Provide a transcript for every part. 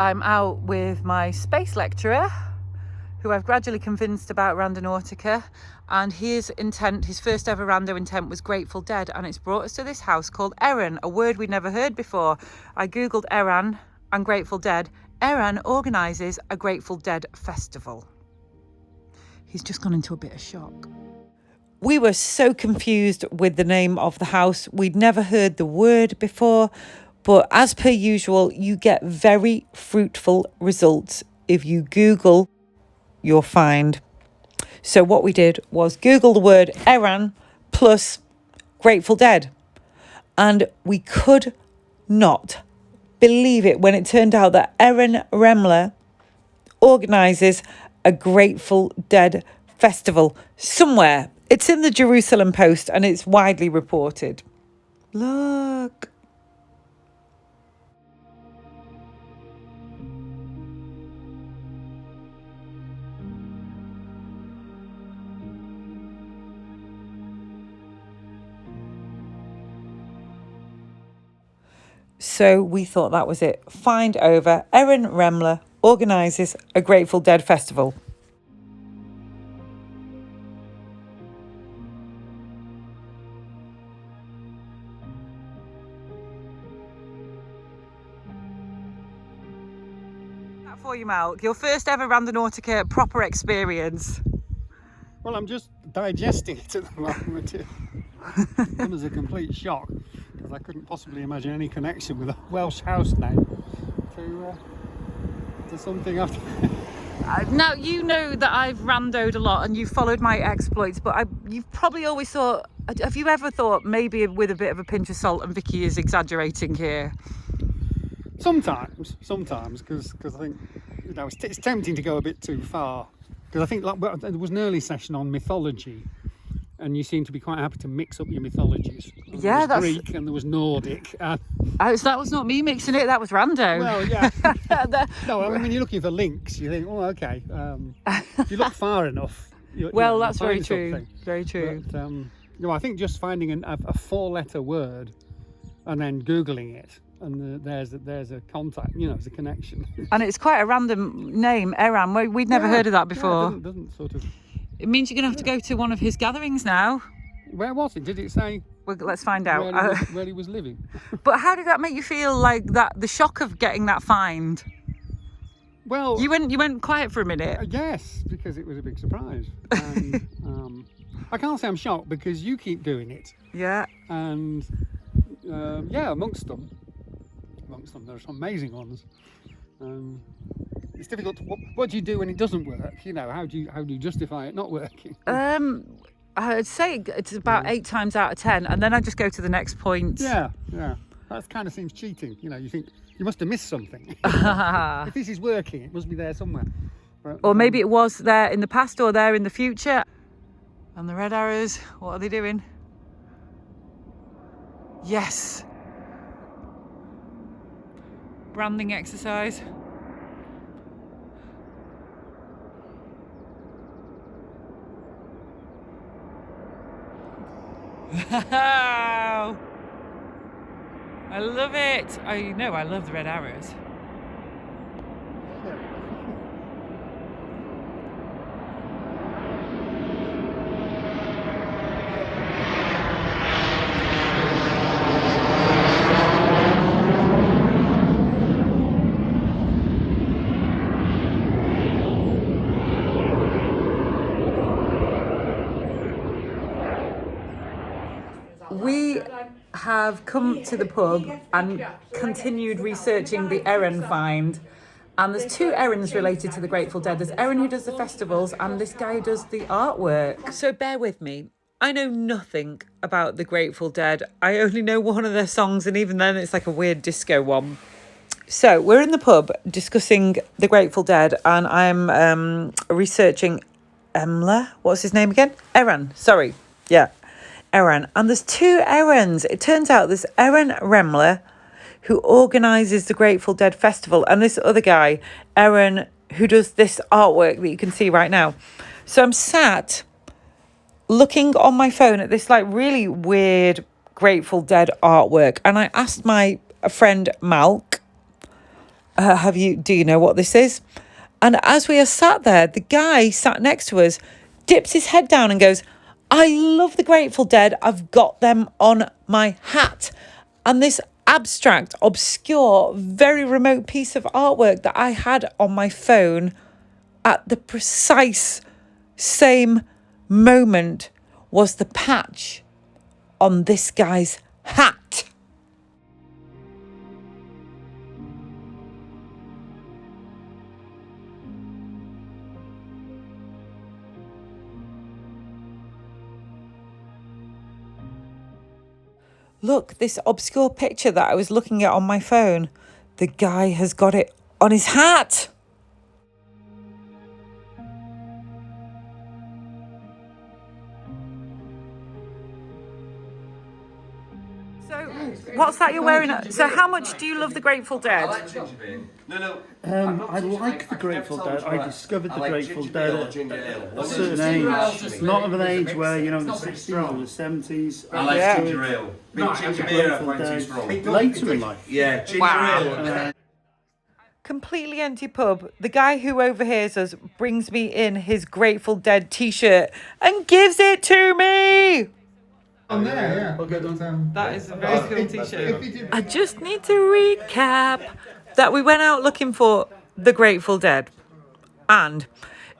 I'm out with my space lecturer, who I've gradually convinced about Randonautica, and his first ever rando intent was Grateful Dead, and it's brought us to this house called Eran, a word we'd never heard before. I googled Eran and Grateful Dead. Eran organises a Grateful Dead festival. He's just gone into a bit of shock. We were so confused with the name of the house. We'd never heard the word before, but as per usual, you get very fruitful results if you Google your find. So what we did was Google the word Eran plus Grateful Dead, and we could not believe it when it turned out that Eran Remler organises a Grateful Dead festival somewhere. It's in the Jerusalem Post and it's widely reported. Look. So we thought that was it. Find over. Eran Remler organises a Grateful Dead festival. That for you, Malk. Your first ever Randonautica proper experience. Well, I'm just digesting it at the moment. It was a complete shock, because I couldn't possibly imagine any connection with a Welsh house name to something after. Now, you know that I've randoed a lot and you've followed my exploits, but you've probably always thought, have you ever thought maybe with a bit of a pinch of salt and Vicky is exaggerating here? Sometimes, because I think, you know, it's tempting to go a bit too far. Because I think there was an early session on mythology, and you seem to be quite happy to mix up your mythologies. Yeah, there was Greek and there was Nordic. That was not me mixing it, that was Rando. Well, yeah. No, I mean, when you're looking for links, you think, oh, okay. If you look far enough, that's very true. Something. Very true. But, I think just finding a 4-letter word and then Googling it, and there's a contact, there's a connection. And it's quite a random name, Eran. We'd never heard of that before. Yeah, it doesn't sort of. It means you're going to have to go to one of his gatherings now. Where was it? Did it say? Well, let's find out. Where he was living. But how did that make you feel, like that? The shock of getting that find. Well, you went quiet for a minute. Yes, because it was a big surprise. And, I can't say I'm shocked because you keep doing it. Yeah. And amongst them, there are some amazing ones. It's difficult. What do you do when it doesn't work? How do you justify it not working? I'd say it's about 8 times out of 10, and then I just go to the next point. Yeah. That kind of seems cheating. You think you must have missed something. If this is working, it must be there somewhere. But, or maybe it was there in the past or there in the future. And the red arrows, what are they doing? Yes. Branding exercise. Wow! I love it. I love the red arrows. We have come to the pub and continued researching the Eran find, and there's 2 Erans related to the Grateful Dead. There's Eran who does the festivals and this guy who does the artwork. So bear with me. I know nothing about the Grateful Dead. I only know one of their songs, and even then it's like a weird disco one. So we're in the pub discussing the Grateful Dead, and I'm researching what's his name again? Eran, sorry. Yeah. Eran, and there's 2 Erans. It turns out there's Eran Remler, who organises the Grateful Dead festival, and this other guy, Eran, who does this artwork that you can see right now. So I'm sat looking on my phone at this really weird Grateful Dead artwork, and I asked my friend Malk Do you know what this is? And as we are sat there, the guy sat next to us dips his head down and goes, I love the Grateful Dead. I've got them on my hat. And this abstract, obscure, very remote piece of artwork that I had on my phone at the precise same moment was the patch on this guy's hat. Look, this obscure picture that I was looking at on my phone, the guy has got it on his hat. So, what's that you're wearing? So, how much do you love the Grateful Dead? I like the Grateful Dead. I discovered the Grateful Dead at a certain age. Not of an age where, you know, the 60s or the 70s. I like ginger ale. Ginger beer, I find too strong. Later in life. Yeah, ginger ale. Completely empty pub. The guy who overhears us brings me in his Grateful Dead t-shirt and gives it to me. On there, yeah. That is a very cool t-shirt. I just need to recap that we went out looking for the Grateful Dead. And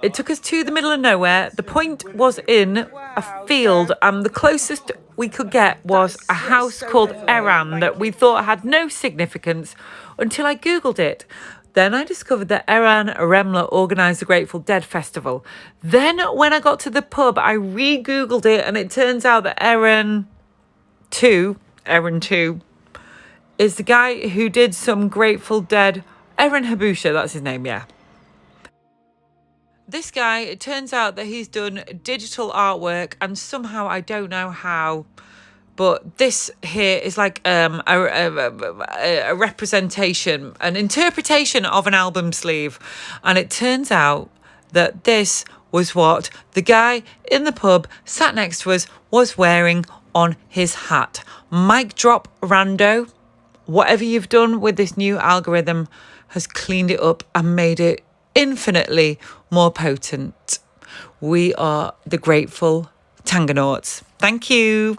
it took us to the middle of nowhere. The point was in a field, and the closest we could get was a house called Eran that we thought had no significance until I Googled it. Then I discovered that Eran Remla organised the Grateful Dead Festival. Then when I got to the pub, I re-Googled it, and it turns out that Eran 2, is the guy who did some Grateful Dead, Eran Habusha, that's his name, yeah. This guy, it turns out that he's done digital artwork, and somehow, I don't know how, but this here is like a representation, an interpretation of an album sleeve. And it turns out that this was what the guy in the pub sat next to us was wearing on his hat. Mic drop, Rando. Whatever you've done with this new algorithm has cleaned it up and made it infinitely more potent. We are the grateful Tangonauts. Thank you.